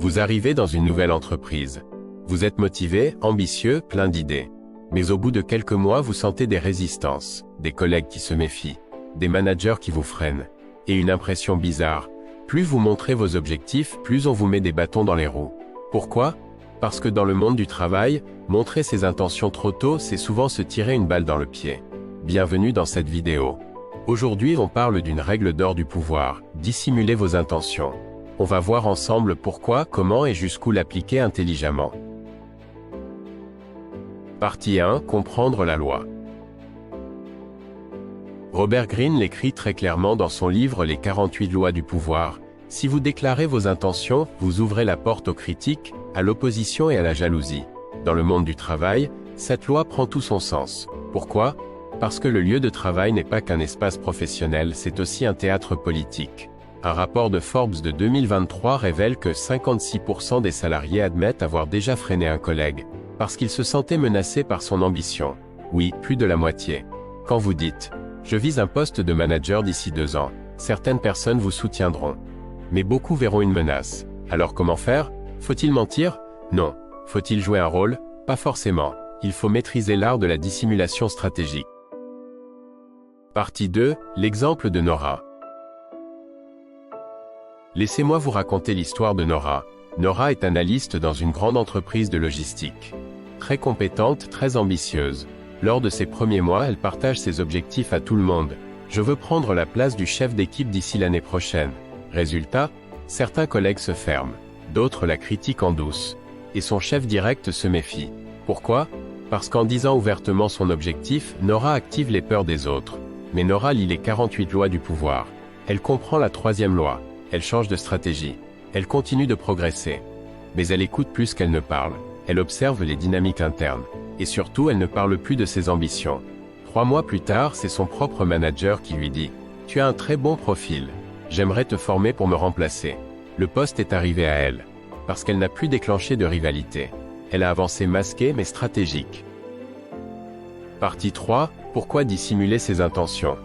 Vous arrivez dans une nouvelle entreprise. Vous êtes motivé, ambitieux, plein d'idées. Mais au bout de quelques mois, vous sentez des résistances, des collègues qui se méfient, des managers qui vous freinent, et une impression bizarre. Plus vous montrez vos objectifs, plus on vous met des bâtons dans les roues. Pourquoi? Parce que dans le monde du travail, montrer ses intentions trop tôt, c'est souvent se tirer une balle dans le pied. Bienvenue dans cette vidéo. Aujourd'hui, on parle d'une règle d'or du pouvoir, dissimuler vos intentions. On va voir ensemble pourquoi, comment et jusqu'où l'appliquer intelligemment. Partie 1. Comprendre la loi. Robert Greene l'écrit très clairement dans son livre Les 48 lois du pouvoir. Si vous déclarez vos intentions, vous ouvrez la porte aux critiques, à l'opposition et à la jalousie. Dans le monde du travail, cette loi prend tout son sens. Pourquoi? Parce que le lieu de travail n'est pas qu'un espace professionnel, c'est aussi un théâtre politique. Un rapport de Forbes de 2023 révèle que 56% des salariés admettent avoir déjà freiné un collègue, parce qu'il se sentait menacé par son ambition. Oui, plus de la moitié. Quand vous dites « Je vise un poste de manager d'ici 2 ans », certaines personnes vous soutiendront. Mais beaucoup verront une menace. Alors comment faire? Faut-il mentir? Non. Faut-il jouer un rôle? Pas forcément. Il faut maîtriser l'art de la dissimulation stratégique. Partie 2. L'exemple de Nora. Laissez-moi vous raconter l'histoire de Nora. Nora est analyste dans une grande entreprise de logistique. Très compétente, très ambitieuse. Lors de ses premiers mois, elle partage ses objectifs à tout le monde. Je veux prendre la place du chef d'équipe d'ici l'année prochaine. Résultat, certains collègues se ferment. D'autres la critiquent en douce. Et son chef direct se méfie. Pourquoi? Parce qu'en disant ouvertement son objectif, Nora active les peurs des autres. Mais Nora lit les 48 lois du pouvoir. Elle comprend la 3e loi. Elle change de stratégie. Elle continue de progresser. Mais elle écoute plus qu'elle ne parle. Elle observe les dynamiques internes. Et surtout, elle ne parle plus de ses ambitions. 3 mois plus tard, c'est son propre manager qui lui dit « Tu as un très bon profil. J'aimerais te former pour me remplacer. » Le poste est arrivé à elle. Parce qu'elle n'a plus déclenché de rivalité. Elle a avancé masquée mais stratégique. Partie 3. Pourquoi dissimuler ses intentions?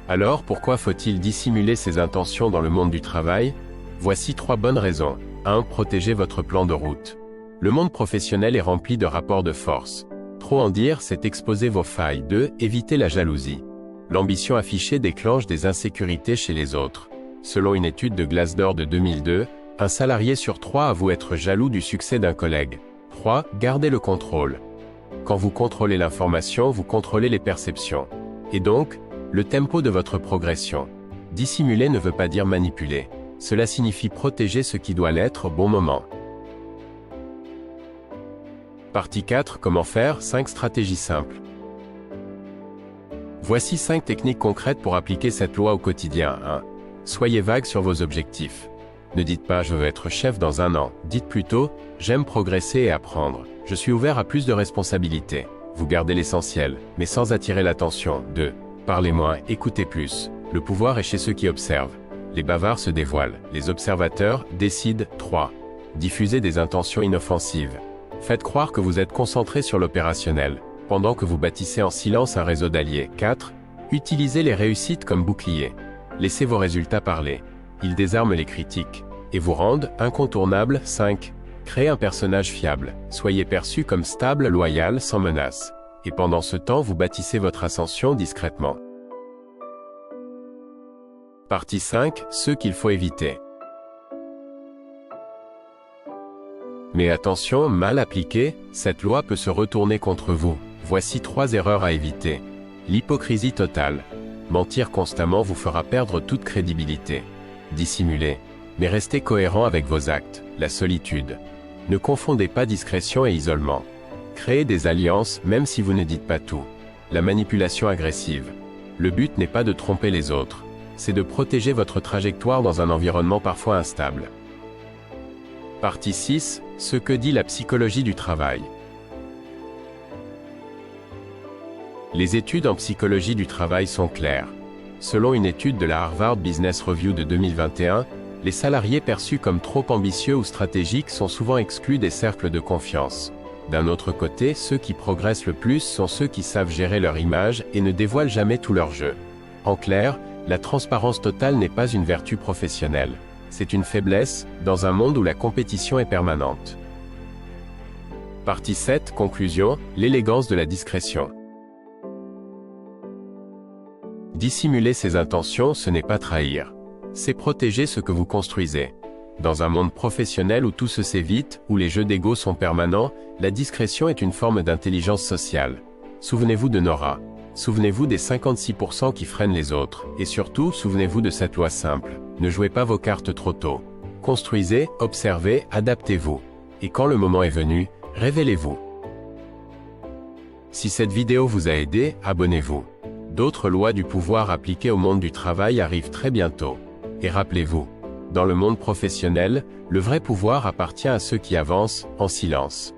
Alors, pourquoi faut-il dissimuler ses intentions dans le monde du travail? Voici 3 bonnes raisons. 1. Protéger votre plan de route. Le monde professionnel est rempli de rapports de force. Trop en dire, c'est exposer vos failles. 2. Éviter la jalousie. L'ambition affichée déclenche des insécurités chez les autres. Selon une étude de Glassdoor de 2002, un salarié sur 3 avoue être jaloux du succès d'un collègue. 3. Gardez le contrôle. Quand vous contrôlez l'information, vous contrôlez les perceptions. Et donc, le tempo de votre progression. Dissimuler ne veut pas dire manipuler. Cela signifie protéger ce qui doit l'être au bon moment. Partie 4. Comment faire? 5 stratégies simples. Voici 5 techniques concrètes pour appliquer cette loi au quotidien. 1. Soyez vague sur vos objectifs. Ne dites pas « je veux être chef dans 1 an ». Dites plutôt « j'aime progresser et apprendre. Je suis ouvert à plus de responsabilités ». Vous gardez l'essentiel, mais sans attirer l'attention. 2. Parlez moins, écoutez plus. Le pouvoir est chez ceux qui observent. Les bavards se dévoilent, les observateurs décident. 3. Diffusez des intentions inoffensives. Faites croire que vous êtes concentré sur l'opérationnel, pendant que vous bâtissez en silence un réseau d'alliés. 4. Utilisez les réussites comme bouclier. Laissez vos résultats parler. Ils désarment les critiques et vous rendent incontournables. 5. Créez un personnage fiable. Soyez perçu comme stable, loyal, sans menace. Et pendant ce temps, vous bâtissez votre ascension discrètement. Partie 5. Ceux qu'il faut éviter. Mais attention, mal appliquée, cette loi peut se retourner contre vous. Voici 3 erreurs à éviter. L'hypocrisie totale. Mentir constamment vous fera perdre toute crédibilité. Dissimuler. Mais restez cohérent avec vos actes. La solitude. Ne confondez pas discrétion et isolement. Créez des alliances, même si vous ne dites pas tout. La manipulation agressive. Le but n'est pas de tromper les autres. C'est de protéger votre trajectoire dans un environnement parfois instable. Partie 6. Ce que dit la psychologie du travail. Les études en psychologie du travail sont claires. Selon une étude de la Harvard Business Review de 2021, les salariés perçus comme trop ambitieux ou stratégiques sont souvent exclus des cercles de confiance. D'un autre côté, ceux qui progressent le plus sont ceux qui savent gérer leur image et ne dévoilent jamais tout leur jeu. En clair, la transparence totale n'est pas une vertu professionnelle. c'est une faiblesse, dans un monde où la compétition est permanente. Partie 7, conclusion, l'élégance de la discrétion. Dissimuler ses intentions, ce n'est pas trahir. C'est protéger ce que vous construisez. Dans un monde professionnel où tout se sait vite, où les jeux d'ego sont permanents, la discrétion est une forme d'intelligence sociale. Souvenez-vous de Nora. Souvenez-vous des 56% qui freinent les autres. Et surtout, souvenez-vous de cette loi simple. Ne jouez pas vos cartes trop tôt. Construisez, observez, adaptez-vous. Et quand le moment est venu, révélez-vous. Si cette vidéo vous a aidé, abonnez-vous. D'autres lois du pouvoir appliquées au monde du travail arrivent très bientôt. Et rappelez-vous, dans le monde professionnel, le vrai pouvoir appartient à ceux qui avancent, en silence.